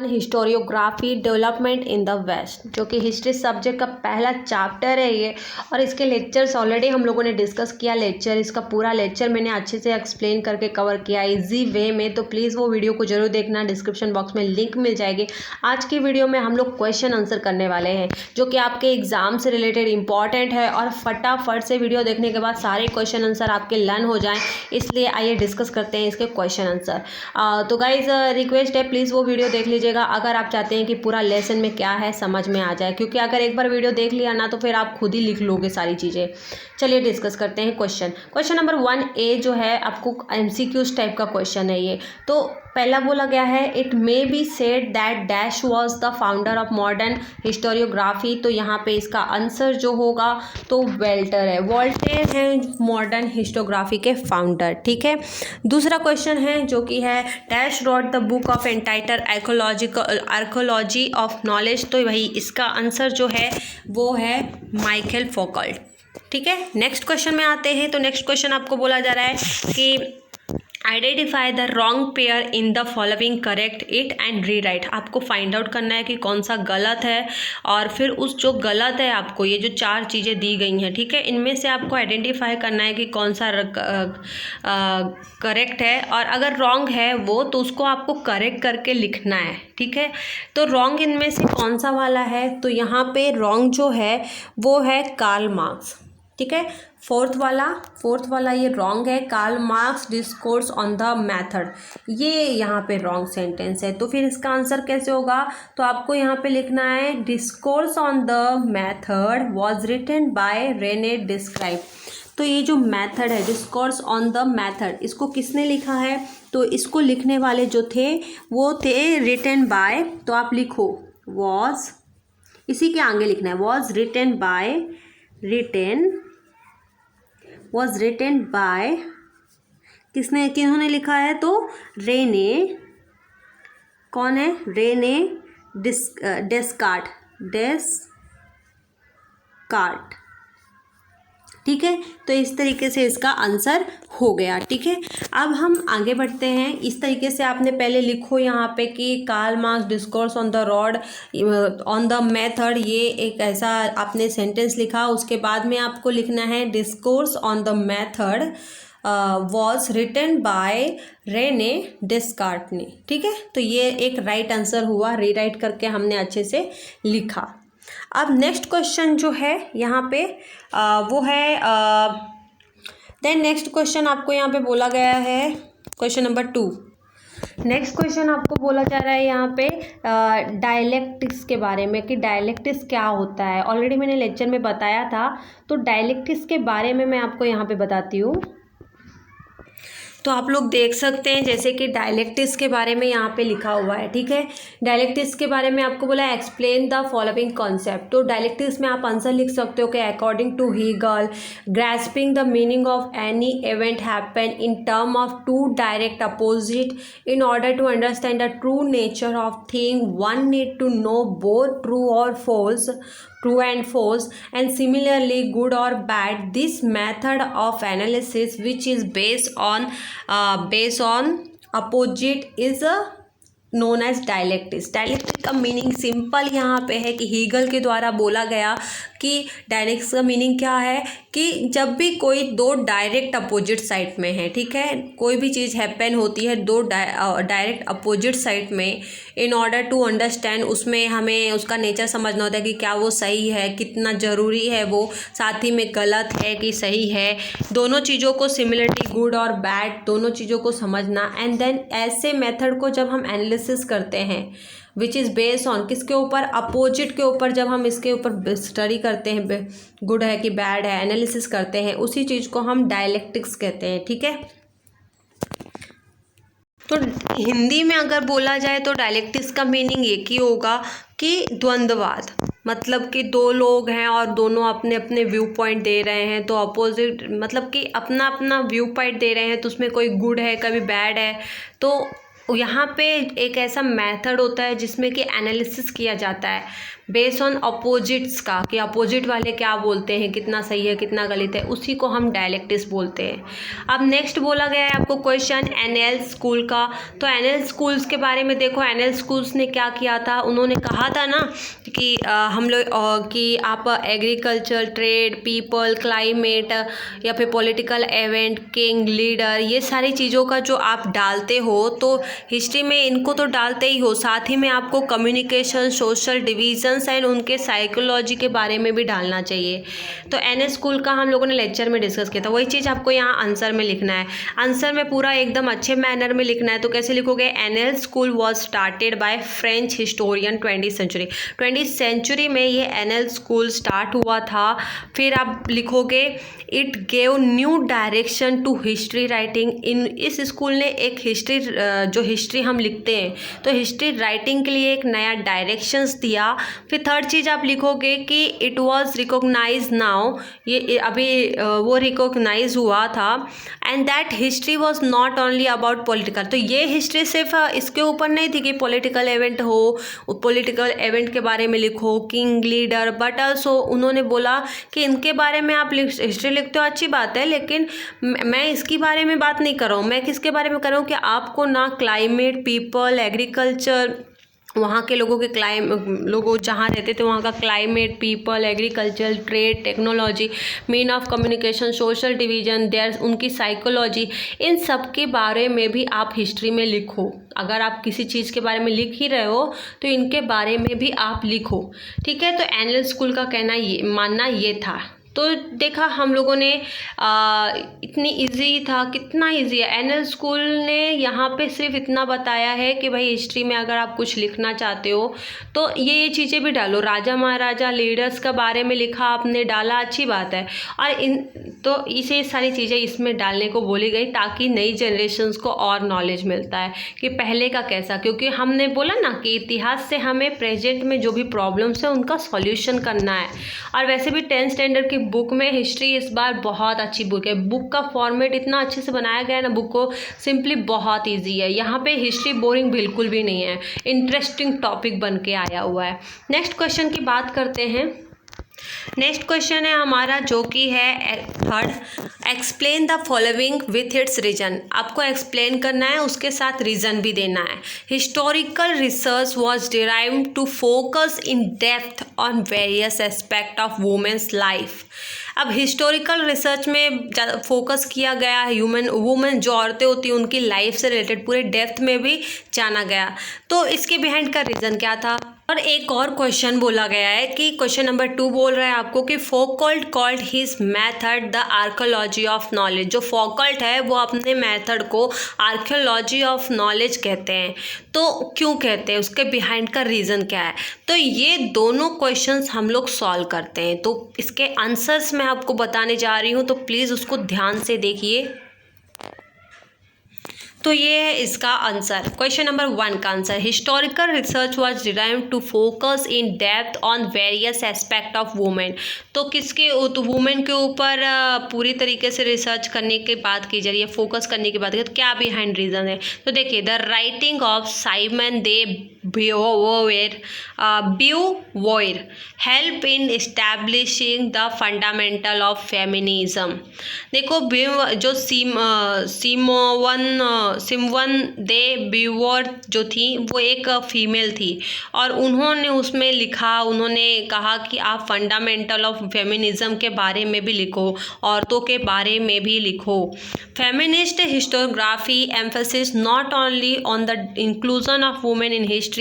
Historiography development in the west, जो कि history subject का पहला चैप्टर है ये। और इसके लेक्चर्स ऑलरेडी हम लोगों ने डिस्कस किया। इसका पूरा लेक्चर मैंने अच्छे से एक्सप्लेन करके कवर किया इजी वे में, तो प्लीज़ वो वीडियो को जरूर देखना, डिस्क्रिप्शन बॉक्स में लिंक मिल जाएगी। आज की वीडियो में हम लोग क्वेश्चन आंसर करने वाले हैं, जो कि आपके एग्जाम से रिलेटेड इंपॉर्टेंट है, और फटाफट से वीडियो देखने के बाद सारे क्वेश्चन आंसर आपके लर्न हो जाएं। इसलिए आइए डिस्कस करते हैं इसके क्वेश्चन आंसर। तो गाइज रिक्वेस्ट है, प्लीज़ वो वीडियो देख लीजिएगा अगर आप चाहते हैं कि पूरा लेसन में क्या है समझ में आ जाए, क्योंकि अगर एक बार वीडियो देख लिया ना तो फिर आप खुद ही लिख लोगे सारी चीज़ें। चलिए डिस्कस करते हैं क्वेश्चन नंबर 1A जो है आपको MCQs टाइप का क्वेश्चन है ये। तो पहला बोला गया है, it may be said that dash was the founder of modern historiography. तो यहाँ पे इसका आंसर जो होगा तो वेल्टर है, वॉल्टेयर है मॉडर्न हिस्टोग्राफी के फाउंडर। ठीक है। दूसरा क्वेश्चन है जो कि है dash wrote the book of entitled archaeology of knowledge. तो वही इसका आंसर जो है वो है माइकल फोकल्ट। ठीक है। नेक्स्ट क्वेश्चन में आते हैं। तो नेक्स्ट क्वेश्चन आपको बोला जा रहा है कि identify the wrong pair in the following, correct it and rewrite. आपको फाइंड आउट करना है कि कौन सा गलत है, और फिर उस जो गलत है आपको ये जो 4 चीज़ें दी गई हैं, ठीक है, इनमें से आपको आइडेंटिफाई करना है कि कौन सा करेक्ट है, और अगर रॉन्ग है वो तो उसको आपको करेक्ट करके लिखना है। ठीक है। तो रॉन्ग इनमें से कौन सा वाला है, तो यहाँ पे रॉन्ग जो है वो है कार्ल मार्क्स। ठीक है। फोर्थ वाला ये रॉन्ग है, Karl Marx discourse on the method, ये यहाँ पे रॉन्ग सेंटेंस है। तो फिर इसका आंसर कैसे होगा, तो आपको यहाँ पे लिखना है discourse on the method was written by Rene Descartes. तो ये जो मेथड है डिस्कोर्स ऑन द मेथड, इसको किसने लिखा है, तो इसको लिखने वाले जो थे वो थे रिटन बाय। तो आप लिखो वाज, इसी के आगे लिखना है was written by, was written by, किन्होंने लिखा है, तो रेने, कौन है, रेने डेस्कार्ट। ठीक है। तो इस तरीके से इसका आंसर हो गया। ठीक है। अब हम आगे बढ़ते हैं। इस तरीके से आपने पहले लिखो यहाँ पे कि Karl Marx discourse on the rod on the method, ये एक ऐसा आपने सेंटेंस लिखा। उसके बाद में आपको लिखना है discourse on the method was written by René Descartes ने। ठीक है। तो ये एक राइट आंसर हुआ, रीराइट करके हमने अच्छे से लिखा। अब नेक्स्ट क्वेश्चन जो है यहाँ पे वो है देन नेक्स्ट क्वेश्चन आपको यहाँ पे बोला गया है क्वेश्चन नंबर 2। नेक्स्ट क्वेश्चन आपको बोला जा रहा है यहाँ पे डायलेक्टिक्स के बारे में, कि डायलेक्टिक्स क्या होता है। ऑलरेडी मैंने लेक्चर में बताया था, तो डायलेक्टिक्स के बारे में मैं आपको यहाँ पे बताती हूँ। तो आप लोग देख सकते हैं जैसे कि डायलेक्टिक्स के बारे में यहाँ पे लिखा हुआ है। ठीक है। डायलेक्टिक्स के बारे में आपको बोला एक्सप्लेन द फॉलोइंग कॉन्सेप्ट। तो डायलेक्टिक्स में आप आंसर लिख सकते हो कि according to Hegel, grasping the meaning of any event happen in term of two direct opposite, in order to understand the true nature of thing one need to know both true and false, and similarly good or bad. This method of analysis, which is based on opposite, is known as dialectics. Dialectics का meaning simple यहाँ पे है कि Hegel के द्वारा बोला गया कि डायलेक्टिक्स का मीनिंग क्या है, कि जब भी कोई 2 डायरेक्ट अपोजिट साइड में है, ठीक है, कोई भी चीज़ हैपन होती है 2 डायरेक्ट अपोजिट साइड में, इन ऑर्डर टू अंडरस्टैंड, उसमें हमें उसका नेचर समझना होता है कि क्या वो सही है, कितना ज़रूरी है वो, साथ ही में गलत है कि सही है, दोनों चीज़ों को सिमिलरिटी गुड और बैड दोनों चीज़ों को समझना। एंड देन ऐसे मेथड को जब हम एनालिसिस करते हैं विच इज़ बेस्ड ऑन किसके ऊपर, अपोजिट के ऊपर, जब हम इसके ऊपर स्टडी करते हैं गुड है कि बैड है, एनालिसिस करते हैं, उसी चीज़ को हम डायलेक्टिक्स कहते हैं। ठीक है। तो हिंदी में अगर बोला जाए तो डायलेक्टिक्स का मीनिंग एक ही होगा कि द्वंद्ववाद, मतलब कि 2 लोग हैं और दोनों अपने अपने व्यू पॉइंट दे रहे हैं, तो अपोजिट मतलब कि अपना अपना व्यू पॉइंट दे रहे हैं, तो उसमें कोई गुड है कभी बैड है, तो यहाँ पे एक ऐसा मेथड होता है जिसमें कि एनालिसिस किया जाता है बेस्ड ऑन अपोजिट्स का, कि अपोजिट वाले क्या बोलते हैं, कितना सही है कितना गलत है, उसी को हम डायलेक्टिक्स बोलते हैं। अब नेक्स्ट बोला गया है आपको क्वेश्चन एनएल स्कूल का। तो एनएल स्कूल्स के बारे में देखो, एनएल स्कूल्स ने क्या किया था, उन्होंने कहा था ना कि हम लोग कि आप एग्रीकल्चर, ट्रेड, पीपल, क्लाइमेट या फिर पॉलिटिकल इवेंट, किंग, लीडर, ये सारी चीज़ों का जो आप डालते हो तो हिस्ट्री में इनको तो डालते ही हो, साथ ही में आपको कम्युनिकेशन, सोशल डिवीजन एंड उनके साइकोलॉजी के बारे में भी डालना चाहिए। तो एनएल स्कूल का हम लोगों ने लेक्चर में डिस्कस किया था, वही चीज़ आपको यहाँ आंसर में लिखना है। आंसर में पूरा एकदम अच्छे मैनर में लिखना है। तो कैसे लिखोगे, Annales school was started by French historian 20th century में ये एनएल स्कूल स्टार्ट हुआ था। फिर आप लिखोगे it gave new direction to history writing. इस स्कूल ने एक हिस्ट्री, जो हिस्ट्री हम लिखते हैं तो हिस्ट्री राइटिंग के लिए एक नया डायरेक्शंस दिया। फिर थर्ड चीज़ आप लिखोगे कि इट वाज रिकॉग्नाइज नाउ, ये अभी वो रिकॉग्नाइज हुआ था। And that history was not only about political. तो ये हिस्ट्री सिर्फ इसके ऊपर नहीं थी कि पॉलिटिकल इवेंट हो, पॉलिटिकल इवेंट के बारे में लिखो, किंग, लीडर, बट ऑल्सो उन्होंने बोला कि इनके बारे में आप हिस्ट्री लिखते हो, अच्छी बात है, लेकिन मैं इसके बारे में बात नहीं कर रहा हूँ। मैं किसके बारे में कर रहा हूँ कि आपको ना क्लाइमेट, पीपल, एग्रीकल्चर, वहाँ के लोगों के लोग जहाँ रहते थे वहाँ का climate, people, agriculture, trade, technology, mean of communication, social division, their उनकी साइकोलॉजी, इन सब के बारे में भी आप हिस्ट्री में लिखो। अगर आप किसी चीज़ के बारे में लिख ही रहे हो तो इनके बारे में भी आप लिखो, ठीक है। तो एनएल स्कूल का मानना ये था। तो देखा हम लोगों ने इतनी इजी था, कितना इजी है। एनएल स्कूल ने यहाँ पे सिर्फ इतना बताया है कि भाई हिस्ट्री में अगर आप कुछ लिखना चाहते हो तो ये चीज़ें भी डालो। राजा महाराजा, लीडर्स के बारे में लिखा आपने, डाला, अच्छी बात है। और इसे सारी चीज़ें इसमें डालने को बोली गई ताकि नई जनरेशन्स को और नॉलेज मिलता है कि पहले का कैसा, क्योंकि हमने बोला ना कि इतिहास से हमें प्रेजेंट में जो भी प्रॉब्लम्स है उनका सॉल्यूशन करना है। और वैसे भी 10th स्टैंडर्ड की बुक में हिस्ट्री इस बार बहुत अच्छी बुक है। बुक का फॉर्मेट इतना अच्छे से बनाया गया है ना, बुक को सिंपली बहुत इजी है। यहाँ पे हिस्ट्री बोरिंग बिल्कुल भी नहीं है, इंटरेस्टिंग टॉपिक बन के आया हुआ है। नेक्स्ट क्वेश्चन की बात करते हैं। नेक्स्ट क्वेश्चन है हमारा जो कि है third, explain the following with its reason. आपको एक्सप्लेन करना है, उसके साथ रीजन भी देना है। Historical research was derived to focus in depth on various aspect of women's life. अब हिस्टोरिकल रिसर्च में ज़्यादा फोकस किया गया है वुमेन जो औरतें होती हैं उनकी लाइफ से रिलेटेड पूरे डेप्थ में भी जाना गया। तो इसके बिहाइंड का रीज़न क्या था। और एक और क्वेश्चन बोला गया है कि क्वेश्चन नंबर 2 बोल रहा है आपको कि Foucault called his method the archaeology of knowledge. जो फौकॉल्ट है वो अपने मेथड को आर्कियोलॉजी ऑफ नॉलेज कहते हैं। तो क्यों कहते हैं, उसके बिहाइंड का रीज़न क्या है। तो ये दोनों क्वेश्चंस हम लोग सॉल्व करते हैं। तो इसके आंसर्स मैं आपको बताने जा रही हूँ, तो प्लीज़ उसको ध्यान से देखिए। तो ये है इसका आंसर। क्वेश्चन नंबर 1 का answer, historical research was derived to focus in depth on various aspect of women. तो किसके, तो वुमेन के ऊपर पूरी तरीके से रिसर्च करने की बात की जा रही है, फोकस करने की बात की। तो क्या बिहाइंड रीज़न है, तो देखिए the writing of Simone de Beauvoir help in establishing the fundamental of feminism. देखो जो सिमवन दे ब्यूवर जो थी वो एक फीमेल थी और उन्होंने उसमें लिखा, उन्होंने कहा कि आप फंडामेंटल ऑफ फेमिनिज्म के बारे में भी लिखो, औरतों के बारे में भी लिखो। Feminist historiography emphasis not only on the inclusion of women in history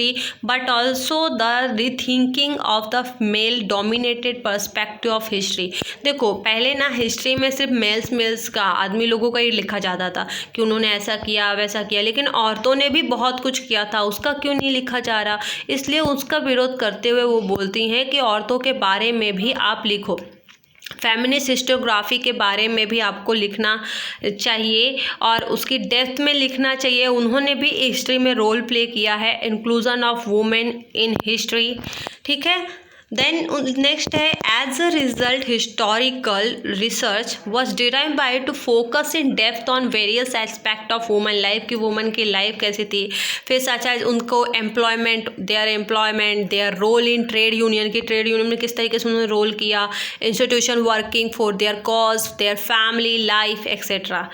but also the rethinking of the male dominated perspective of history. देखो पहले ना हिस्ट्री में सिर्फ मेल्स का, आदमी लोगों का ही लिखा जाता था कि उन्होंने ऐसा किया वैसा किया, लेकिन औरतों ने भी बहुत कुछ किया था, उसका क्यों नहीं लिखा जा रहा। इसलिए उसका विरोध करते हुए वो बोलती हैं कि औरतों के बारे में भी आप लिखो। फेमिनिस्ट हिस्टोग्राफी के बारे में भी आपको लिखना चाहिए और उसकी डेप्थ में लिखना चाहिए। उन्होंने भी हिस्ट्री में रोल प्ले किया है, inclusion of women in history, ठीक है। देन नेक्स्ट है as a result historical research was derive by to focus in depth on various aspect of woman life, कि वुमन की लाइफ कैसी थी, फिर सच एज उनको employment, their role in trade union, की ट्रेड यूनियन में किस तरीके से उन्होंने रोल किया, institution working for their cause, their family life etcetera.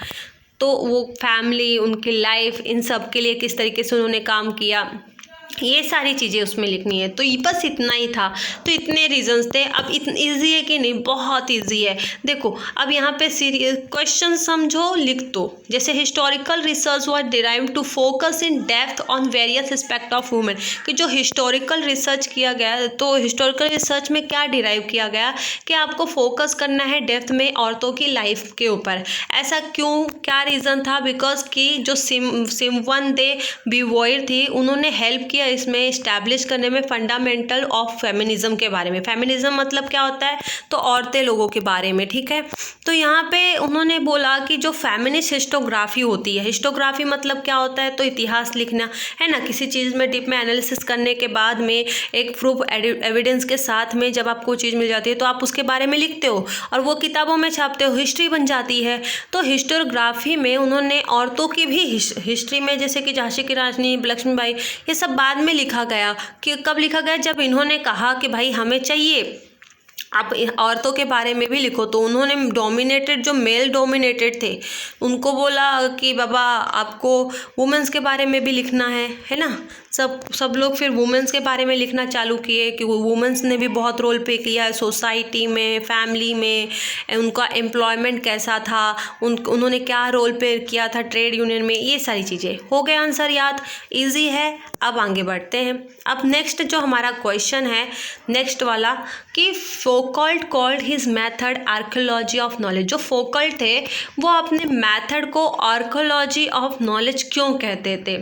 तो वो फैमिली, उनकी लाइफ, इन सब के लिए किस तरीके से उन्होंने काम किया, ये सारी चीज़ें उसमें लिखनी है। तो बस इतना ही था, तो इतने रीजंस थे। अब इतनी ईजी है कि नहीं, बहुत ईजी है। देखो अब यहाँ पे क्वेश्चन समझो, लिख दो। जैसे historical research was derive to focus in depth on various aspect of women, कि जो हिस्टोरिकल रिसर्च किया गया, तो हिस्टोरिकल रिसर्च में क्या डिराइव किया गया कि आपको फोकस करना है डेप्थ में औरतों की लाइफ के ऊपर। ऐसा क्यों, क्या रीज़न था? बिकॉज कि जो सिमवन दे ब्यूवॉयर थी, उन्होंने हेल्प किया इसमें इस्टेब्लिश करने में फंडामेंटल ऑफ फेमिनिज्म के बारे में। फेमिनिज्म मतलब क्या होता है? तो औरतें लोगों के बारे में, ठीक है। तो यहाँ पे उन्होंने बोला कि जो फेमिनिस्ट हिस्टोग्राफी होती है, हिस्टोग्राफी मतलब क्या होता है? तो इतिहास लिखना है ना, किसी चीज़ में डीप में एनालिसिस करने के बाद में एक प्रूफ एविडेंस के साथ में जब आपको चीज़ मिल जाती है तो आप उसके बारे में लिखते हो और वो किताबों में छापते हो, हिस्ट्री बन जाती है। तो हिस्टोग्राफी में उन्होंने औरतों की भी हिस्ट्री में, जैसे कि झांसी की रानी लक्ष्मीबाई, ये सब बाद में लिखा गया। कि कब लिखा गया? जब इन्होंने कहा कि भाई हमें चाहिए आप औरतों के बारे में भी लिखो, तो उन्होंने डोमिनेटेड, जो मेल डोमिनेटेड थे, उनको बोला कि बाबा आपको वुमेंस के बारे में भी लिखना है ना। सब लोग फिर वुमेंस के बारे में लिखना चालू किए कि वुमेंस ने भी बहुत रोल प्ले किया है सोसाइटी में, फैमिली में, उनका एम्प्लॉयमेंट कैसा था, उन्होंने क्या रोल प्ले किया था ट्रेड यूनियन में, ये सारी चीज़ें। हो गए आंसर याद? ईजी है। अब आगे बढ़ते हैं। अब नेक्स्ट जो हमारा क्वेश्चन है, नेक्स्ट वाला, कि Foucault called his method archaeology of knowledge. जो फोकल्ट थे वो अपने मेथड को आर्कियोलॉजी ऑफ नॉलेज क्यों कहते थे?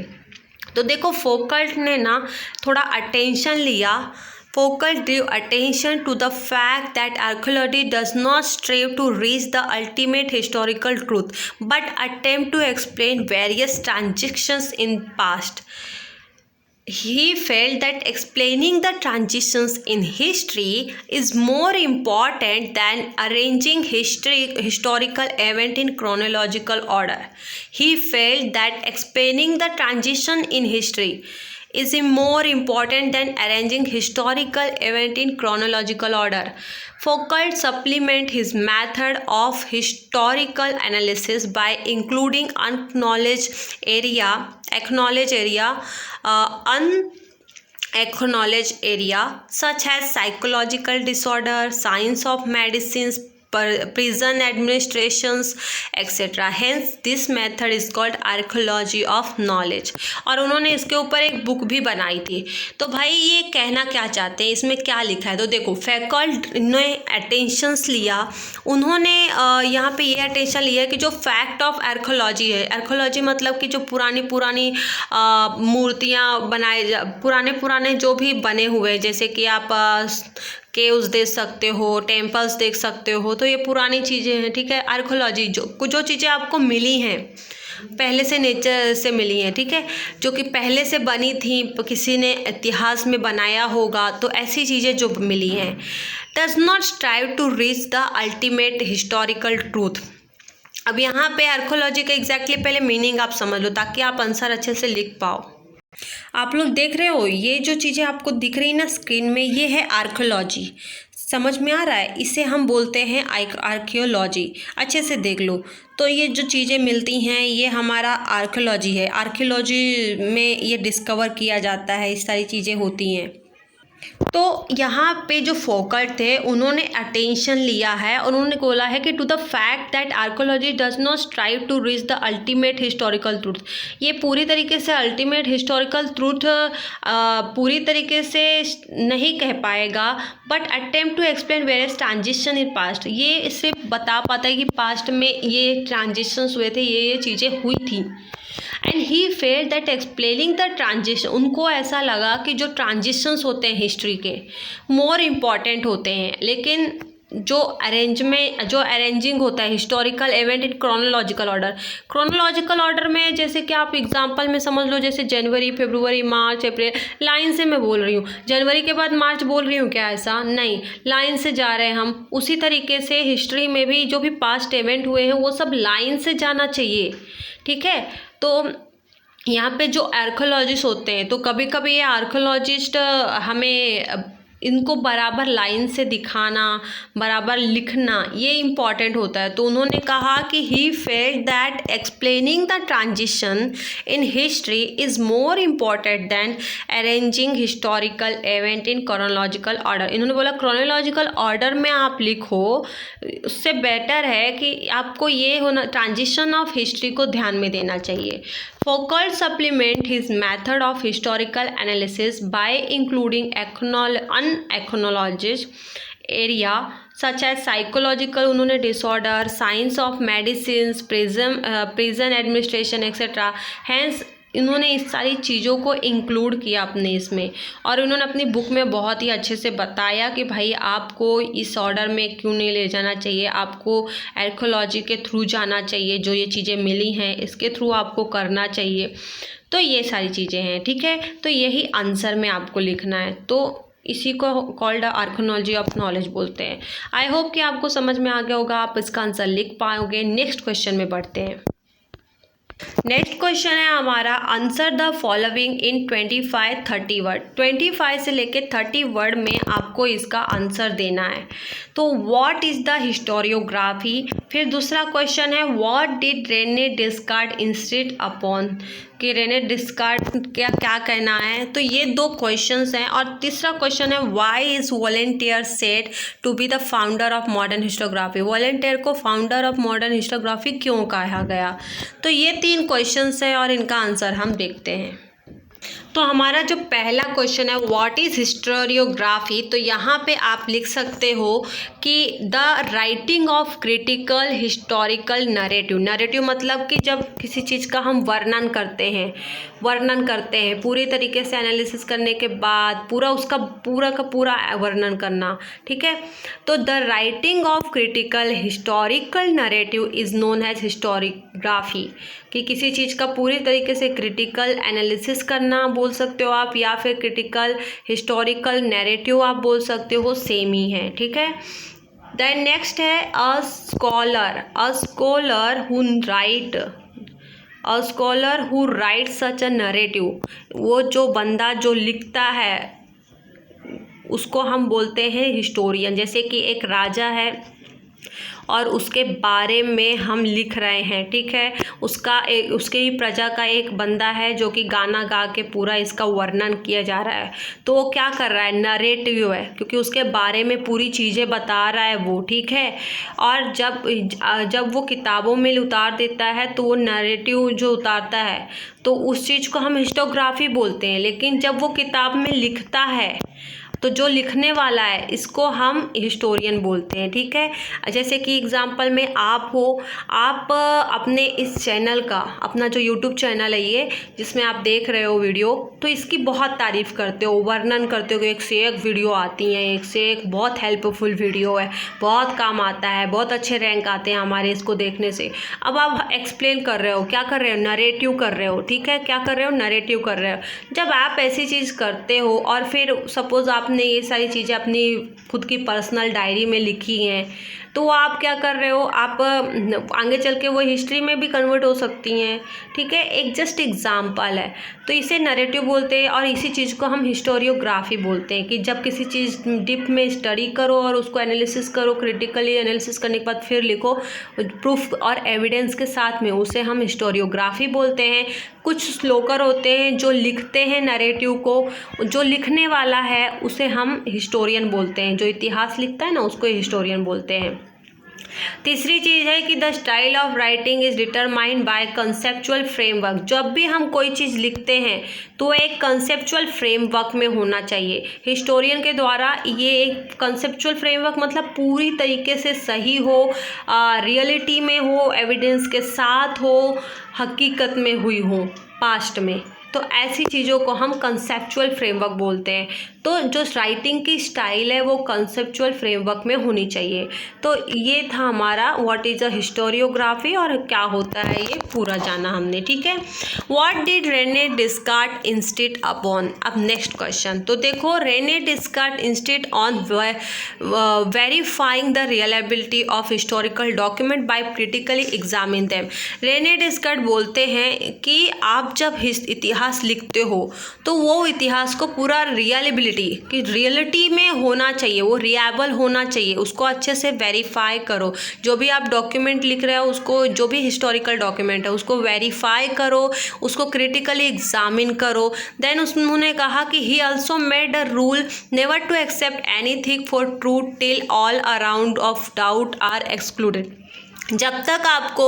तो देखो फोकल्ट ने ना थोड़ा अटेंशन लिया। Foucault drew attention to the fact that archaeology does not strive to reach the ultimate historical truth, but attempt to explain various transitions in past. He felt that explaining the transitions in history is more important than arranging historical event in chronological order. He felt that explaining the transition in history is more important than arranging historical event in chronological order. Foucault supplement his method of historical analysis by including acknowledged area, unacknowledged area such as psychological disorder, science of medicines, prison administrations etc. Hence this method is called archaeology of knowledge. और उन्होंने इसके ऊपर एक book भी बनाई थी। तो भाई ये कहना क्या चाहते हैं, इसमें क्या लिखा है? तो देखो फैकल्ट ने अटेंशंस लिया, उन्होंने यहाँ पे ये अटेंशन लिया कि जो फैक्ट ऑफ आर्कियोलॉजी है, आर्कियोलॉजी मतलब कि जो पुरानी मूर्तियाँ बनाए, पुराने जो भी बने हुए, जैसे कि आप केव्स देख सकते हो, टेम्पल्स देख सकते हो, तो ये पुरानी चीज़ें हैं, ठीक है। आर्कियोलॉजी जो चीज़ें आपको मिली हैं पहले से, नेचर से मिली हैं, ठीक है, जो कि पहले से बनी थी, किसी ने इतिहास में बनाया होगा, तो ऐसी चीज़ें जो मिली हैं। Does not strive to reach the ultimate historical truth. अब यहाँ पे आर्कियोलॉजी का एग्जैक्टली पहले मीनिंग आप समझ लो, ताकि आप आंसर अच्छे से लिख पाओ। आप लोग देख रहे हो ये जो चीज़ें आपको दिख रही ना स्क्रीन में, ये है आर्कियोलॉजी। समझ में आ रहा है? इसे हम बोलते हैं आर्कियोलॉजी। अच्छे से देख लो, तो ये जो चीज़ें मिलती हैं ये हमारा आर्कियोलॉजी है। आर्कियोलॉजी में ये डिस्कवर किया जाता है, इस सारी चीज़ें होती हैं। तो यहाँ पे जो फोकल्ट थे उन्होंने अटेंशन लिया है और उन्होंने बोला है कि to the fact that archaeology does not strive to reach the ultimate historical truth. ये पूरी तरीके से अल्टीमेट हिस्टोरिकल ट्रूथ पूरी तरीके से नहीं कह पाएगा, but attempt to explain various transition in past. ये सिर्फ बता पाता है कि पास्ट में ये ट्रांजिशंस हुए थे, ये चीज़ें हुई थी। And he fail that explaining the transition, उनको ऐसा लगा कि जो ट्रांजिशंस होते हैं हिस्ट्री के मोर इम्पॉर्टेंट होते हैं, लेकिन जो अरेंजिंग होता है historical event in chronological order. Chronological order में जैसे कि आप एग्जांपल में समझ लो, जैसे जनवरी, फरवरी, मार्च, अप्रैल, लाइन से मैं बोल रही हूँ। जनवरी के बाद मार्च बोल रही हूँ क्या? ऐसा नहीं, लाइन से जा रहे हैं हम। उसी तरीके से हिस्ट्री में भी जो भी पास्ट इवेंट हुए हैं वो सब लाइन से जाना चाहिए, ठीक है। तो यहाँ पे जो आर्कोलॉजिस्ट होते हैं, तो कभी कभी ये आर्कोलॉजिस्ट हमें इनको बराबर लाइन से दिखाना, बराबर लिखना, ये इम्पॉर्टेंट होता है। तो उन्होंने कहा कि he felt that explaining the transition in history is more important than arranging historical event in chronological order. इन्होंने बोला क्रोनोलॉजिकल ऑर्डर में आप लिखो, उससे बेटर है कि आपको ये होना, ट्रांजिशन ऑफ हिस्ट्री को ध्यान में देना चाहिए। Foucault supplement his method of historical analysis by including unechnologist area such as psychological उन्होंने disorder, science of medicine, prison administration etc. Hence इन्होंने इस सारी चीज़ों को इंक्लूड किया अपने इसमें, और इन्होंने अपनी बुक में बहुत ही अच्छे से बताया कि भाई आपको इस ऑर्डर में क्यों नहीं ले जाना चाहिए, आपको आर्कियोलॉजी के थ्रू जाना चाहिए, जो ये चीज़ें मिली हैं इसके थ्रू आपको करना चाहिए। तो ये सारी चीज़ें हैं, ठीक है। तो यही आंसर में आपको लिखना है, तो इसी को कॉल्ड आर्कियोलॉजी ऑफ नॉलेज बोलते हैं। आई होप कि आपको समझ में आ गया होगा, आप इसका आंसर लिख पाओगे। नेक्स्ट क्वेश्चन में बढ़ते हैं। नेक्स्ट क्वेश्चन है हमारा, answer the following in 25-30 word. 25 से लेके 30 वर्ड में आपको इसका आंसर देना है। तो व्हाट इज़ द हिस्टोरियोग्राफी। फिर दूसरा क्वेश्चन है, what did Rene Descartes insist upon, कि रेने डिस्कार्ड क्या क्या कहना है। तो ये दो क्वेश्चंस हैं। और तीसरा क्वेश्चन है, why is Voltaire said to be the founder of modern historiography. Voltaire को फाउंडर ऑफ मॉडर्न हिस्टोग्राफी क्यों कहा गया। तो ये 3 क्वेश्चंस हैं और इनका आंसर हम देखते हैं। तो हमारा जो पहला क्वेश्चन है, व्हाट इज़ हिस्टोरियोग्राफी, तो यहाँ पे आप लिख सकते हो कि the writing of critical historical narrative. Narrative मतलब कि जब किसी चीज़ का हम वर्णन करते हैं पूरी तरीके से एनालिसिस करने के बाद पूरा उसका पूरा का पूरा वर्णन करना, ठीक है। तो the writing of critical historical narrative is known as historiography, कि किसी चीज़ का पूरी तरीके से क्रिटिकल एनालिसिस करना बोल सकते हो आप, या फिर क्रिटिकल हिस्टोरिकल नैरेटिव आप बोल सकते हो, सेम ही है, ठीक है। देन नेक्स्ट है, a scholar who right such a narrative. वो जो बंदा जो लिखता है उसको हम बोलते हैं हिस्टोरियन। जैसे कि एक राजा है और उसके बारे में हम लिख रहे हैं, ठीक है। उसके ही प्रजा का एक बंदा है जो कि गाना गा के पूरा इसका वर्णन किया जा रहा है। तो वो क्या कर रहा है, नरेटिव है, क्योंकि उसके बारे में पूरी चीज़ें बता रहा है वो, ठीक है। और जब वो किताबों में उतार देता है तो वो नरेटिव जो उतारता है तो उस चीज़ को हम हिस्टोग्राफी बोलते हैं। लेकिन जब वो किताब में लिखता है तो जो लिखने वाला है इसको हम हिस्टोरियन बोलते हैं, ठीक है। जैसे कि एग्जांपल में आप हो, आप अपने इस चैनल का, अपना जो यूट्यूब चैनल है ये जिसमें आप देख रहे हो वीडियो, तो इसकी बहुत तारीफ़ करते हो, वर्णन करते हो कि एक से एक वीडियो आती हैं, एक से एक बहुत हेल्पफुल वीडियो है, बहुत काम आता है, बहुत अच्छे रैंक आते हैं हमारे इसको देखने से। अब आप एक्सप्लेन कर रहे हो, क्या कर रहे हो, नरेटिव कर रहे हो, ठीक है। क्या कर रहे हो, नरेटिव कर रहे हो। जब आप ऐसी चीज़ करते हो और फिर सपोज़ आपने ये सारी चीज़ें अपनी खुद की पर्सनल डायरी में लिखी हैं, तो आप क्या कर रहे हो, आप आगे चल के वो हिस्ट्री में भी कन्वर्ट हो सकती हैं, ठीक है। एक जस्ट एग्जांपल है, तो इसे नरेटिव बोलते हैं। और इसी चीज़ को हम हिस्टोरियोग्राफी बोलते हैं, कि जब किसी चीज़ डिप में स्टडी करो और उसको एनालिसिस करो, क्रिटिकली एनालिसिस करने के बाद फिर लिखो प्रूफ और एविडेंस के साथ में, उसे हम हिस्टोरियोग्राफी बोलते हैं। कुछ स्लोकर होते हैं जो लिखते हैं नरेटिव को, जो लिखने वाला है उसे हम हिस्टोरियन बोलते हैं, जो इतिहास लिखता है ना उसको हिस्टोरियन बोलते हैं। तीसरी चीज़ है कि the style of writing is determined by conceptual framework. जब भी हम कोई चीज़ लिखते हैं तो एक कंसेप्चुअल फ्रेमवर्क में होना चाहिए। हिस्टोरियन के द्वारा ये एक कंसेप्चुअल फ्रेमवर्क मतलब पूरी तरीके से सही हो, रियलिटी में हो, एविडेंस के साथ हो, हकीकत में हुई हो, पास्ट में, तो ऐसी चीज़ों को हम कंसेप्चुअल फ्रेमवर्क बोलते हैं। तो जो राइटिंग की स्टाइल है वो कंसेप्चुअल फ्रेमवर्क में होनी चाहिए। तो ये था हमारा व्हाट इज़ अ हिस्टोरियोग्राफी और क्या होता है ये पूरा जाना हमने, ठीक है। What did René Descartes insist upon. अब नेक्स्ट क्वेश्चन, तो देखो René Descartes insist on verifying the reliability of historical document by critically examine them. René Descartes बोलते हैं कि आप जब इतिहास लिखते हो तो वो इतिहास को पूरा रियलेबिलिटी कि रियलिटी में होना चाहिए, वो रिएबल होना चाहिए, उसको अच्छे से वेरीफाई करो। जो भी आप डॉक्यूमेंट लिख रहे हो उसको, जो भी हिस्टोरिकल डॉक्यूमेंट है उसको वेरीफाई करो, उसको क्रिटिकली एग्जामिन करो। देन उन्होंने कहा कि he also made a rule never to accept anything for truth till all around of doubt are excluded. जब तक आपको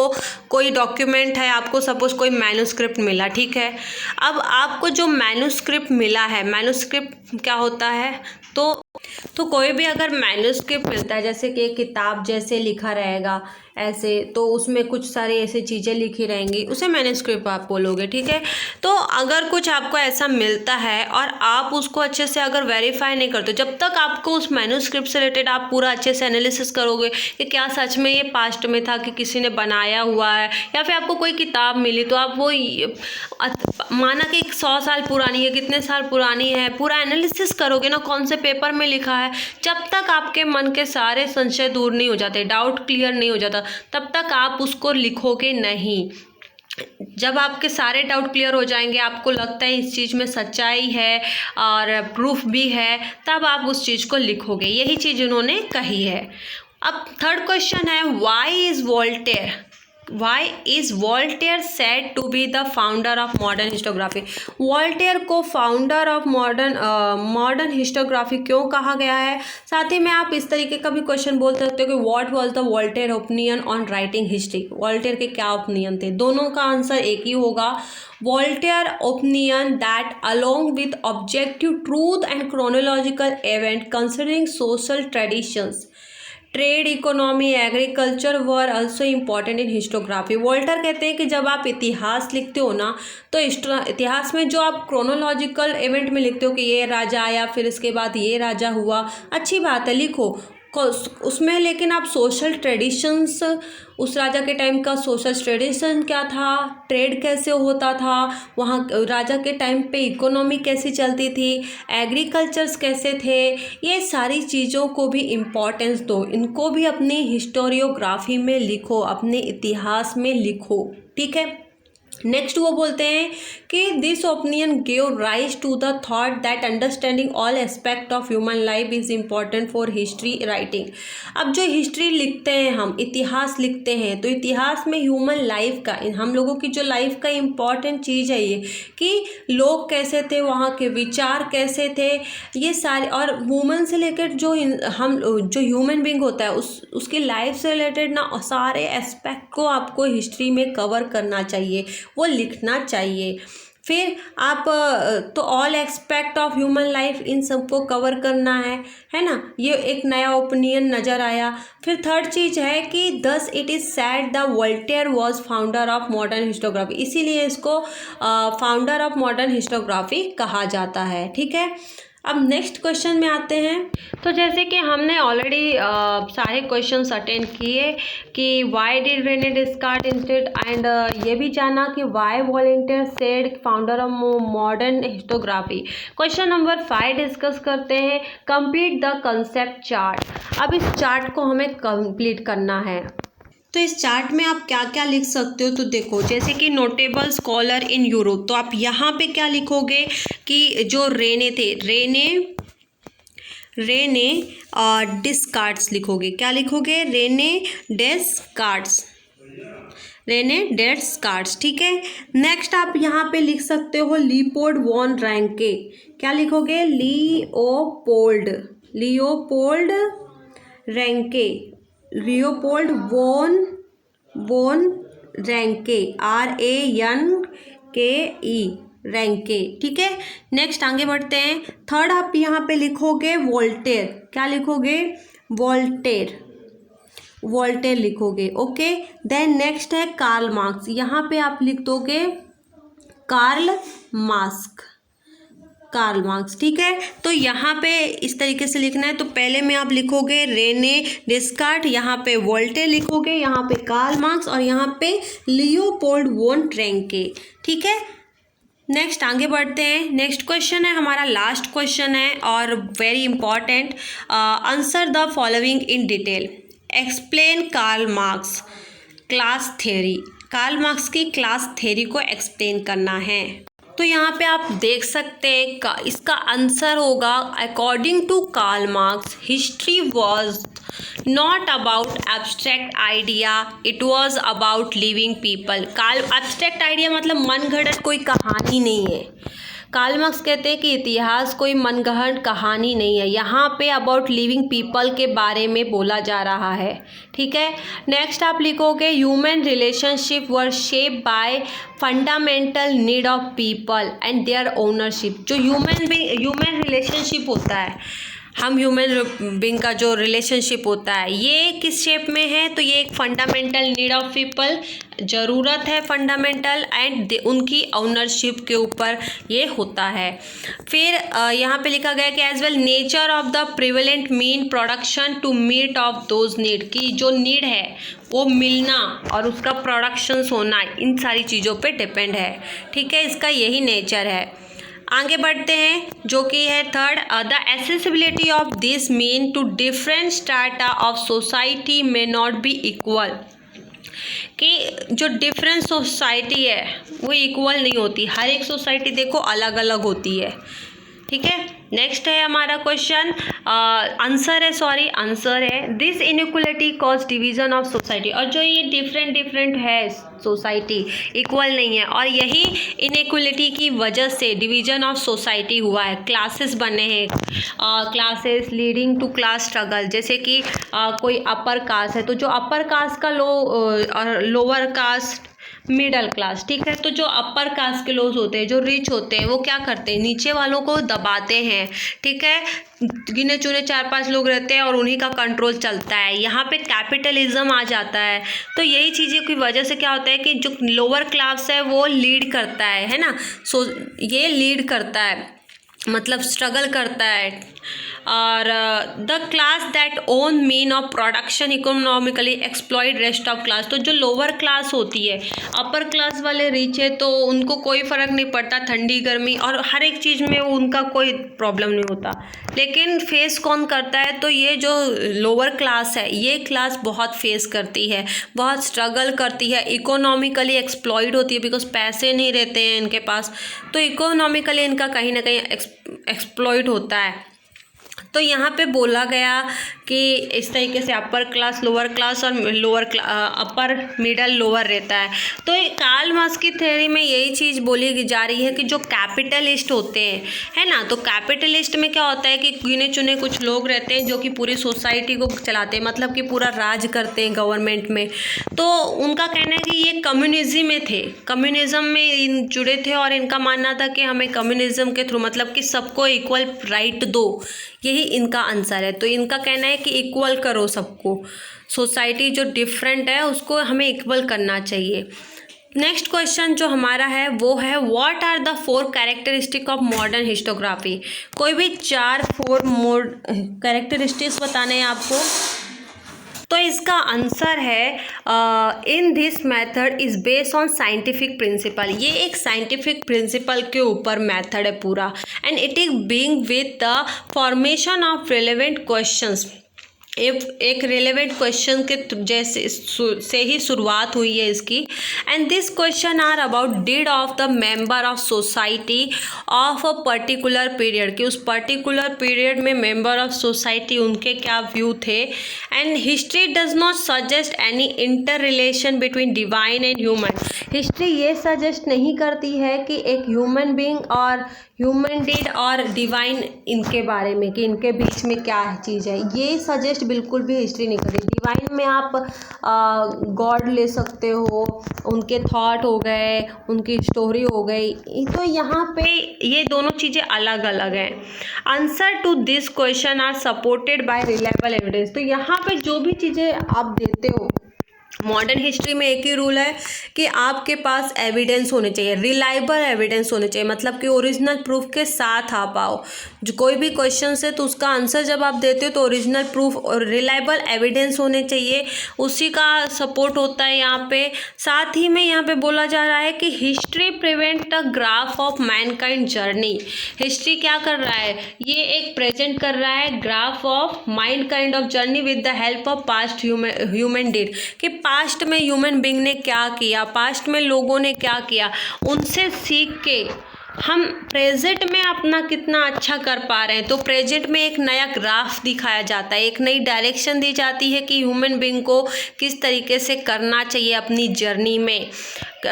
कोई डॉक्यूमेंट है, आपको सपोज कोई मैन्युस्क्रिप्ट मिला, ठीक है, अब आपको जो मैन्युस्क्रिप्ट मिला है, मैन्युस्क्रिप्ट क्या होता है, तो कोई भी अगर मैन्युस्क्रिप्ट मिलता है, जैसे कि एक किताब जैसे लिखा रहेगा ऐसे, तो उसमें कुछ सारी ऐसी चीज़ें लिखी रहेंगी, उसे मैन्युस्क्रिप्ट आप बोलोगे, ठीक है। तो अगर कुछ आपको ऐसा मिलता है और आप उसको अच्छे से अगर वेरीफाई नहीं करते, जब तक आपको उस मैन्युस्क्रिप्ट से रिलेटेड आप पूरा अच्छे से एनालिसिस करोगे कि क्या सच में ये पास्ट में था कि किसी ने बनाया हुआ है, या फिर आपको कोई किताब मिली तो आप वो माना कि 100 साल पुरानी है, कितने साल पुरानी है, पूरा एनालिसिस करोगे ना, कौन से पेपर में लिखा है। जब तक आपके मन के सारे संशय दूर नहीं हो जाते, डाउट क्लियर नहीं हो जाता, तब तक आप उसको लिखोगे नहीं। जब आपके सारे डाउट क्लियर हो जाएंगे, आपको लगता है इस चीज़ में सच्चाई है और प्रूफ भी है, तब आप उस चीज़ को लिखोगे। यही चीज़ उन्होंने कही है। अब थर्ड क्वेश्चन है, Why is Voltaire said to be the founder of modern historiography? Voltaire को फाउंडर ऑफ मॉडर्न हिस्टोग्राफी क्यों कहा गया है? साथ ही में आप इस तरीके का भी क्वेश्चन बोल सकते हो कि what was the Voltaire opinion on writing history. Voltaire के क्या ओपिनियन थे? दोनों का आंसर एक ही होगा। Voltaire opinion that along with objective truth and chronological event considering social traditions, trade, economy, agriculture were also important in historiography. Walter कहते हैं कि जब आप इतिहास लिखते हो ना, तो इतिहास में जो आप क्रोनोलॉजिकल इवेंट में लिखते हो कि ये राजा आया, फिर इसके बाद ये राजा हुआ, अच्छी बात है, लिखो उसमें, लेकिन आप सोशल ट्रेडिशंस, उस राजा के टाइम का सोशल ट्रेडिशन क्या था, ट्रेड कैसे होता था, वहाँ राजा के टाइम पे इकोनॉमी कैसी चलती थी, एग्रीकल्चर्स कैसे थे, ये सारी चीज़ों को भी इम्पोर्टेंस दो, इनको भी अपनी हिस्टोरियोग्राफी में लिखो, अपने इतिहास में लिखो, ठीक है। नेक्स्ट वो बोलते हैं कि this opinion give rise to the thought that understanding all aspect of human life is important for history writing. अब जो हिस्ट्री लिखते हैं, हम इतिहास लिखते हैं, तो इतिहास में ह्यूमन लाइफ का, हम लोगों की जो लाइफ का इम्पॉर्टेंट चीज़ है ये कि लोग कैसे थे, वहाँ के विचार कैसे थे, ये सारे, और वुमन से लेकर जो ह्यूमन बींग होता है उसकी लाइफ से रिलेटेड ना सारे एस्पेक्ट को आपको हिस्ट्री में कवर करना चाहिए, वो लिखना चाहिए। फिर आप तो all aspect of human life, इन सबको कवर करना है ना, ये एक नया ओपिनियन नज़र आया। फिर थर्ड चीज़ है कि thus it is sad the Voltaire was founder of modern historiography, इसीलिए इसको फाउंडर ऑफ मॉडर्न हिस्टोग्राफी कहा जाता है, ठीक है। अब नेक्स्ट क्वेश्चन में आते हैं। तो जैसे कि हमने ऑलरेडी सारे क्वेश्चंस अटेंड किए कि why did René Descartes instead, and ये भी जाना कि why Voltaire said founder of modern historiography. Question number 5 discuss करते हैं, कंप्लीट द कंसेप्ट चार्ट। अब इस चार्ट को हमें कंप्लीट करना है। तो इस चार्ट में आप क्या क्या लिख सकते हो, तो देखो जैसे कि नोटेबल स्कॉलर इन यूरोप, तो आप यहाँ पे क्या लिखोगे कि जो रेने थे, रेने डिस्कार्ट्स लिखोगे। क्या लिखोगे? रेने डेस्कार्ट्स, ठीक है। नेक्स्ट आप यहाँ पे लिख सकते हो लीपोल्ड वॉन रैंके। क्या लिखोगे? लियोपोल्ड रैंके, लियोपोल्ड वॉन रैंके, RANKE, रैंके, ठीक है। नेक्स्ट आगे बढ़ते हैं। थर्ड आप यहाँ पे लिखोगे वॉल्टेयर। क्या लिखोगे? वॉल्टेयर लिखोगे, ओके। देन नेक्स्ट है कार्ल मार्क्स, यहाँ पे आप लिख दोगे कार्ल मार्क्स, ठीक है। तो यहाँ पे इस तरीके से लिखना है। तो पहले में आप लिखोगे रेने डेस्कार्ट, यहाँ पे वोल्टे लिखोगे, यहाँ पे कार्ल मार्क्स और यहाँ पे लियोपोल्ड वोन ट्रेंके, ठीक है। नेक्स्ट आगे बढ़ते हैं। नेक्स्ट क्वेश्चन है हमारा, लास्ट क्वेश्चन है और very important. Answer the following in detail. Explain Karl Marx class theory. Karl Marx की क्लास थ्योरी को एक्सप्लेन करना है। तो यहाँ पे आप देख सकते हैं इसका आंसर होगा according to Karl Marx history was not about abstract idea, it was about living people. Abstract idea मतलब मनगढ़ंत कोई कहानी नहीं है। कार्ल मार्क्स कहते हैं कि इतिहास कोई मनगढ़ंत कहानी नहीं है, यहाँ पे अबाउट लिविंग पीपल के बारे में बोला जा रहा है, ठीक है। नेक्स्ट आप लिखोगे human relationship were shape by fundamental need of people and their ownership. जो ह्यूमन रिलेशनशिप होता है, हम ह्यूमन बीइंग का जो रिलेशनशिप होता है, ये किस शेप में है? तो ये एक फंडामेंटल नीड ऑफ पीपल, ज़रूरत है फंडामेंटल, एंड उनकी ओनरशिप के ऊपर ये होता है। फिर यहाँ पे लिखा गया कि as well nature of the prevalent mean production to meet of those need, की जो नीड है वो मिलना और उसका प्रोडक्शन होना, इन सारी चीज़ों पे डिपेंड है, ठीक है। इसका यही नेचर है। आगे बढ़ते हैं जो कि है third, the accessibility of this mean to different strata of society में नॉट बी इक्वल। कि जो डिफरेंट सोसाइटी है वो इक्वल नहीं होती, हर एक सोसाइटी देखो अलग अलग होती है, ठीक है। नेक्स्ट है हमारा क्वेश्चन, आंसर है this inequality cause division of society. और जो ये डिफरेंट है सोसाइटी, इक्वल नहीं है, और यही इनइक्वलिटी की वजह से डिवीजन ऑफ सोसाइटी हुआ है, क्लासेस बने हैं, classes leading to class struggle. जैसे कि कोई अपर कास्ट है तो जो अपर कास्ट का लोअर कास्ट, मिडल क्लास, ठीक है। तो जो अपर कास्ट के लोग होते हैं, जो रिच होते हैं, वो क्या करते हैं, नीचे वालों को दबाते हैं, ठीक है। गिने चुने 4-5 लोग रहते हैं और उन्हीं का कंट्रोल चलता है। यहाँ पे कैपिटलिज्म आ जाता है। तो यही चीज़ों की वजह से क्या होता है कि जो लोअर क्लास है वो लीड करता है ना। सो ये लीड करता है, मतलब स्ट्रगल करता है। और the class that own mean of production economically exploit rest of class. तो जो लोअर क्लास होती है, अपर क्लास वाले रिच है तो उनको कोई फ़र्क नहीं पड़ता, ठंडी गर्मी और हर एक चीज़ में उनका कोई प्रॉब्लम नहीं होता। लेकिन फेस कौन करता है? तो ये जो लोअर क्लास है, ये क्लास बहुत फेस करती है, बहुत स्ट्रगल करती है, इकोनॉमिकली एक्सप्लॉइट होती है, बिकॉज पैसे नहीं रहते हैं इनके पास, तो इकोनॉमिकली इनका कहीं ना कहीं एक्सप्लॉइट होता है। तो यहाँ पे बोला गया कि इस तरीके से अपर क्लास, लोअर क्लास और अपर, मिडल, लोअर रहता है। तो कार्ल मार्क्स की थ्योरी में यही चीज़ बोली जा रही है कि जो कैपिटलिस्ट होते हैं, है ना, तो कैपिटलिस्ट में क्या होता है कि गिने चुने कुछ लोग रहते हैं जो कि पूरी सोसाइटी को चलाते हैं, मतलब कि पूरा राज करते हैं गवर्नमेंट में। तो उनका कहना है कि ये कम्युनिज्म में थे, कम्युनिज्म में जुड़े थे और इनका मानना था कि हमें कम्युनिज्म के थ्रू, मतलब कि सबको इक्वल राइट दो, यही इनका आंसर है। तो इनका कहना है कि इक्वल करो सबको, सोसाइटी जो डिफरेंट है उसको हमें इक्वल करना चाहिए। नेक्स्ट क्वेश्चन जो हमारा है वो है what are the 4 characteristic of modern historiography. कोई भी 4 कैरेक्टरिस्टिक्स बताने हैं आपको। तो इसका आंसर है in this method is based on scientific principle. ये एक साइंटिफिक प्रिंसिपल के ऊपर मेथड है पूरा, and it is being with the formation of relevant questions. एक रिलेवेंट क्वेश्चन के जैसे से ही शुरुआत हुई है इसकी। And this question are about deed of the member of society of a particular period, कि उस पर्टिकुलर पीरियड में मेंबर ऑफ सोसाइटी उनके क्या व्यू थे। And history does not suggest any inter relation between divine and human. History ये suggest नहीं करती है कि एक ह्यूमन बीइंग और ह्यूमन डिड और डिवाइन इनके बारे में, कि इनके बीच में क्या चीज़ है, ये सजेस्ट बिल्कुल भी हिस्ट्री नहीं करती। डिवाइन में आप गॉड ले सकते हो, उनके थॉट हो गए, उनकी स्टोरी हो गई, तो यहाँ पे ये दोनों चीज़ें अलग अलग हैं। Answer to this question are supported by reliable evidence. तो यहाँ पे जो भी चीज़ें आप देते हो मॉडर्न हिस्ट्री में एक ही रूल है कि आपके पास एविडेंस होने चाहिए, रिलायबल एविडेंस होने चाहिए, मतलब कि ओरिजिनल प्रूफ के साथ आ पाओ। जो कोई भी क्वेश्चन है तो उसका आंसर जब आप देते हो तो ओरिजिनल प्रूफ और रिलायबल एविडेंस होने चाहिए, उसी का सपोर्ट होता है यहाँ पे। साथ ही में यहाँ पे बोला जा रहा है कि history prevent the graph of Mankind journey. History क्या कर रहा है, ये एक प्रेजेंट कर रहा है graph of Mankind of journey with the help of past human did, कि पास्ट में ह्यूमन बीइंग ने क्या किया, पास्ट में लोगों ने क्या किया, उनसे सीख के हम प्रेजेंट में अपना कितना अच्छा कर पा रहे हैं। तो प्रेजेंट में एक नया ग्राफ दिखाया जाता है, एक नई डायरेक्शन दी जाती है कि ह्यूमन बीइंग को किस तरीके से करना चाहिए अपनी जर्नी में।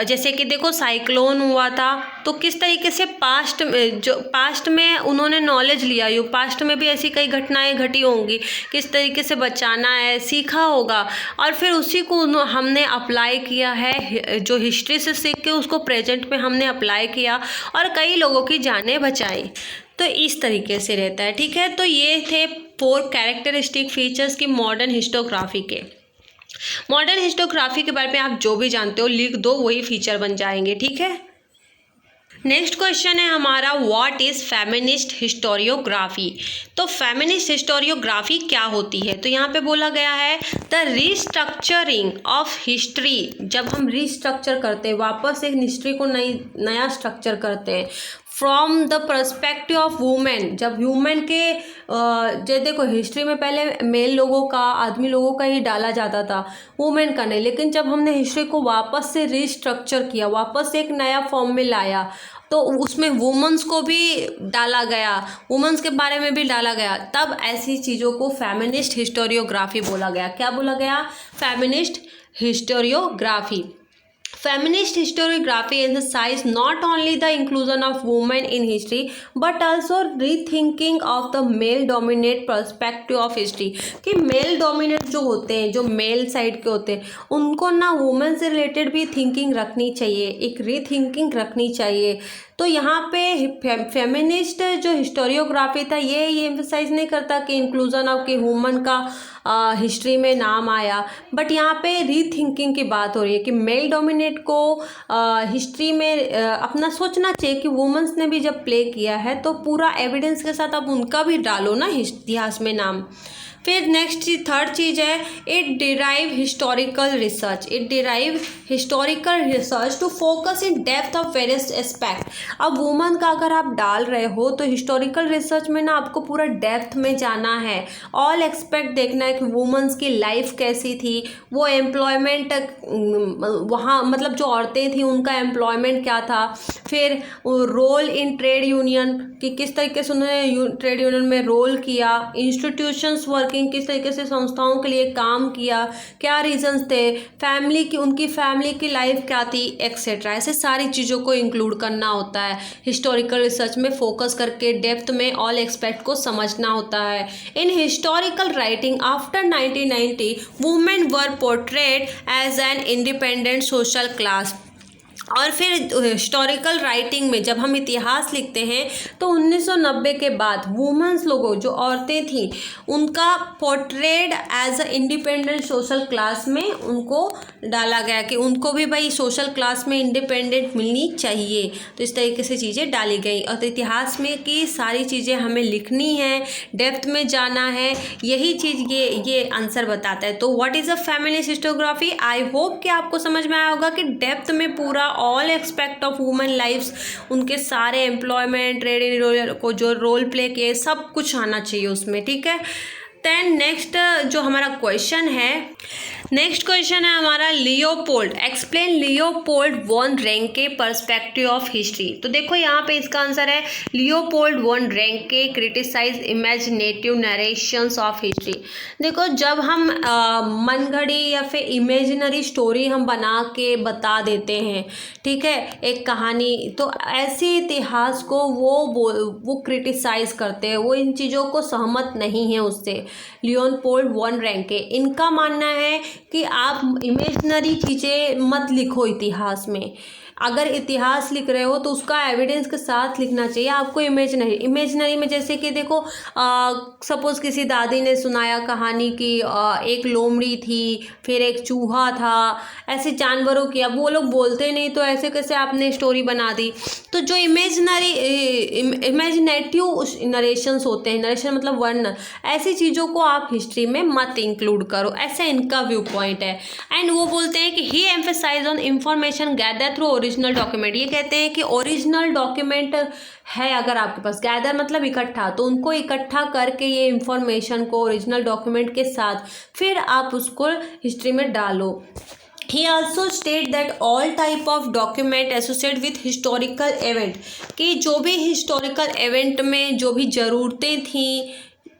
जैसे कि देखो साइक्लोन हुआ था तो किस तरीके से पास्ट में उन्होंने नॉलेज लिया, यू पास्ट में भी ऐसी कई घटनाएं घटी होंगी, किस तरीके से बचाना है सीखा होगा, और फिर उसी को हमने अप्लाई किया है, जो हिस्ट्री से सीख के उसको प्रेजेंट में हमने अप्लाई किया और कई लोगों की जानें बचाई। तो इस तरीके से रहता है, ठीक है। तो ये थे 4 कैरेक्टरिस्टिक फीचर्स की मॉडर्न हिस्टोग्राफी के। मॉडर्न हिस्टोग्राफी के बारे में आप जो भी जानते हो लिख दो, वही फीचर बन जाएंगे, ठीक है। नेक्स्ट क्वेश्चन है हमारा, व्हाट इज़ फेमिनिस्ट हिस्टोरियोग्राफी। तो फेमिनिस्ट हिस्टोरियोग्राफी क्या होती है, तो यहाँ पे बोला गया है द रिस्ट्रक्चरिंग ऑफ हिस्ट्री। जब हम रिस्ट्रक्चर करते हैं, वापस एक हिस्ट्री को नया स्ट्रक्चर करते हैं from the perspective of women. जब ह्यूमन के जो देखो हिस्ट्री में पहले मेल लोगों का, आदमी लोगों का ही डाला जाता था, वुमेन का नहीं, लेकिन जब हमने हिस्ट्री को वापस से रिस्ट्रक्चर किया, वापस से एक नया फॉर्म में लाया, तो उसमें वुमेन्स को भी डाला गया, वुमेन्स के बारे में भी डाला गया, तब ऐसी चीज़ों को फेमिनिस्ट हिस्टोरियोग्राफी बोला गया। क्या बोला गया, feminist historiography. Feminist historiography emphasizes not only the inclusion of women in history but also rethinking of the male dominant perspective of history। कि मेल डोमिनेट जो होते हैं, जो मेल साइड के होते हैं, उनको ना वुमेन से रिलेटेड भी थिंकिंग रखनी चाहिए, एक रीथिंकिंग रखनी चाहिए। तो यहाँ पे फेमिनिस्ट जो हिस्टोरियोग्राफी था ये एम्फसाइज नहीं करता कि इंक्लूजन ऑफ कि वुमन का हिस्ट्री में नाम आया, बट यहाँ पे रीथिंकिंग की बात हो रही है कि मेल डोमिनेट को हिस्ट्री में अपना सोचना चाहिए कि वुमेन्स ने भी जब प्ले किया है तो पूरा एविडेंस के साथ अब उनका भी डालो ना इतिहास में नाम। फिर नेक्स्ट थर्ड चीज़ है, it derive historical research. It derive historical research to focus in depth of various aspect. अब वुमन का अगर आप डाल रहे हो तो हिस्टोरिकल रिसर्च में ना आपको पूरा डेप्थ में जाना है, ऑल एक्सपेक्ट देखना है कि वुमेन्स की लाइफ कैसी थी, वो एम्प्लॉयमेंट वहाँ मतलब जो औरतें थी उनका एम्प्लॉयमेंट क्या था, फिर रोल इन ट्रेड यूनियन कि किस तरीके से उन्होंने ट्रेड यूनियन में रोल किया, इंस्टीट्यूशंस वर्किंग किस तरीके से संस्थाओं के लिए काम किया, क्या रीजंस थे, फैमिली की उनकी फैमिली की लाइफ क्या थी, एक्सेट्रा। ऐसे सारी चीज़ों को इंक्लूड करना होता है हिस्टोरिकल रिसर्च में, फोकस करके डेप्थ में ऑल एक्सपेक्ट को समझना होता है। In historical writing after 1990 women were portrayed as an independent social class. और फिर हिस्टोरिकल राइटिंग में जब हम इतिहास लिखते हैं तो 1990 के बाद वुमेन्स लोगों जो औरतें थीं उनका portrayed as a independent social class में उनको डाला गया कि उनको भी भाई सोशल क्लास में इंडिपेंडेंट मिलनी चाहिए। तो इस तरीके से चीज़ें डाली गई और तो इतिहास में की सारी चीज़ें हमें लिखनी है, डेप्थ में जाना है, यही चीज़ ये आंसर बताता है। तो what is a feminist historiography. I hope कि आपको समझ में आया होगा कि डेप्थ में पूरा all expect of women lifes, उनके सारे एम्प्लॉयमेंट, ट्रेड रोल को जो रोल प्ले किए, सब कुछ आना चाहिए उसमें, ठीक है। देन नेक्स्ट जो हमारा क्वेश्चन है, नेक्स्ट क्वेश्चन है हमारा Leopold, explain Leopold von Ranke perspective of history. तो देखो यहाँ पे इसका आंसर है Leopold von Ranke criticize imaginative narrations of history. देखो जब हम मनगढ़ी या फिर इमेजिनरी स्टोरी हम बना के बता देते हैं, ठीक है, एक कहानी, तो ऐसे इतिहास को वो क्रिटिसाइज करते हैं, वो इन चीज़ों को सहमत नहीं है उससे। लियोपोल्ड वन रेंके इनका मानना है कि आप इमेजिनरी चीज़ें मत लिखो इतिहास में, अगर इतिहास लिख रहे हो तो उसका एविडेंस के साथ लिखना चाहिए आपको। इमेजनरी में जैसे कि देखो सपोज़ किसी दादी ने सुनाया कहानी कि एक लोमड़ी थी, फिर एक चूहा था, ऐसे जानवरों की, अब वो लोग बोलते नहीं तो ऐसे कैसे आपने स्टोरी बना दी। तो जो इमेजिनेटिव नरेशंस होते हैं, नरेशन मतलब वर्णन, ऐसी चीज़ों को आप हिस्ट्री में मत इंक्लूड करो, ऐसा इनका व्यू पॉइंट है। एंड वो बोलते हैं कि he emphasize on information gather through original document. ये कहते हैं कि ओरिजिनल डॉक्यूमेंट है अगर आपके पास, गैदर मतलब इकट्ठा, तो उनको इकट्ठा करके ये इंफॉर्मेशन को ओरिजिनल डॉक्यूमेंट के साथ फिर आप उसको हिस्ट्री में डालो। He also state that all type of document associated with historical event, कि जो भी historical event में जो भी ज़रूरतें थी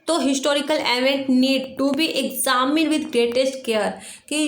तो historical event need to be examine with greatest care, कि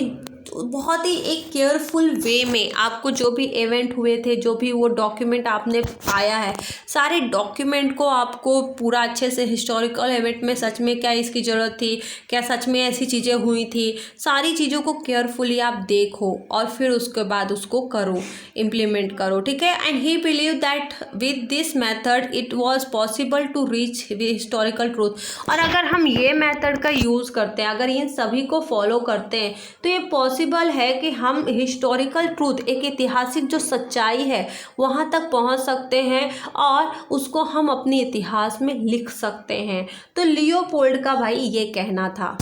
बहुत ही एक केयरफुल वे में आपको जो भी इवेंट हुए थे, जो भी वो डॉक्यूमेंट आपने पाया है, सारे डॉक्यूमेंट को आपको पूरा अच्छे से हिस्टोरिकल इवेंट में सच में क्या इसकी ज़रूरत थी, क्या सच में ऐसी चीज़ें हुई थी, सारी चीज़ों को केयरफुली आप देखो और फिर उसके बाद उसको करो, इम्प्लीमेंट करो, ठीक है। And he believe that with this method it was possible to reach historical truth. और अगर हम ये मेथड का यूज़ करते हैं, अगर इन सभी को फॉलो करते हैं तो ये पॉसिबल है कि हम हिस्टोरिकल ट्रूथ, एक ऐतिहासिक जो सच्चाई है वहाँ तक पहुँच सकते हैं और उसको हम अपने इतिहास में लिख सकते हैं। तो लियोपोल्ड का भाई ये कहना था।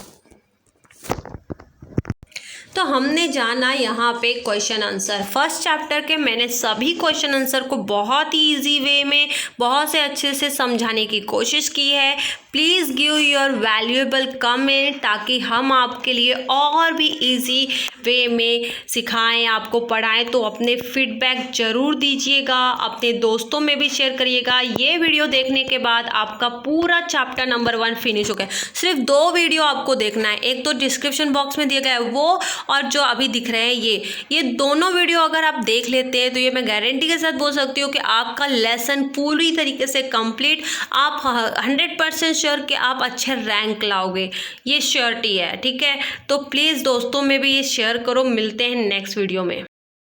तो हमने जाना यहाँ पे क्वेश्चन आंसर। फर्स्ट चैप्टर के मैंने सभी क्वेश्चन आंसर को बहुत ही ईजी वे में बहुत से अच्छे से समझाने की कोशिश की है। Please give your valuable comment ताकि हम आपके लिए और भी इजी वे में सिखाएं, आपको पढ़ाएं। तो अपने फीडबैक ज़रूर दीजिएगा, अपने दोस्तों में भी शेयर करिएगा। ये वीडियो देखने के बाद आपका पूरा चैप्टर नंबर 1 फिनिश हो गया। सिर्फ 2 वीडियो आपको देखना है, एक तो डिस्क्रिप्शन बॉक्स में दिया गया है वो, और जो अभी दिख रहे हैं ये दोनों वीडियो अगर आप देख लेते हैं तो ये मैं गारंटी के साथ बोल सकती हूँ कि आपका लेसन पूरी तरीके से कंप्लीट, आप 100% श्योर कि आप अच्छे रैंक लाओगे, ये श्योरिटी है, ठीक है। तो प्लीज़ दोस्तों में भी ये शेयर करो। मिलते हैं नेक्स्ट वीडियो में।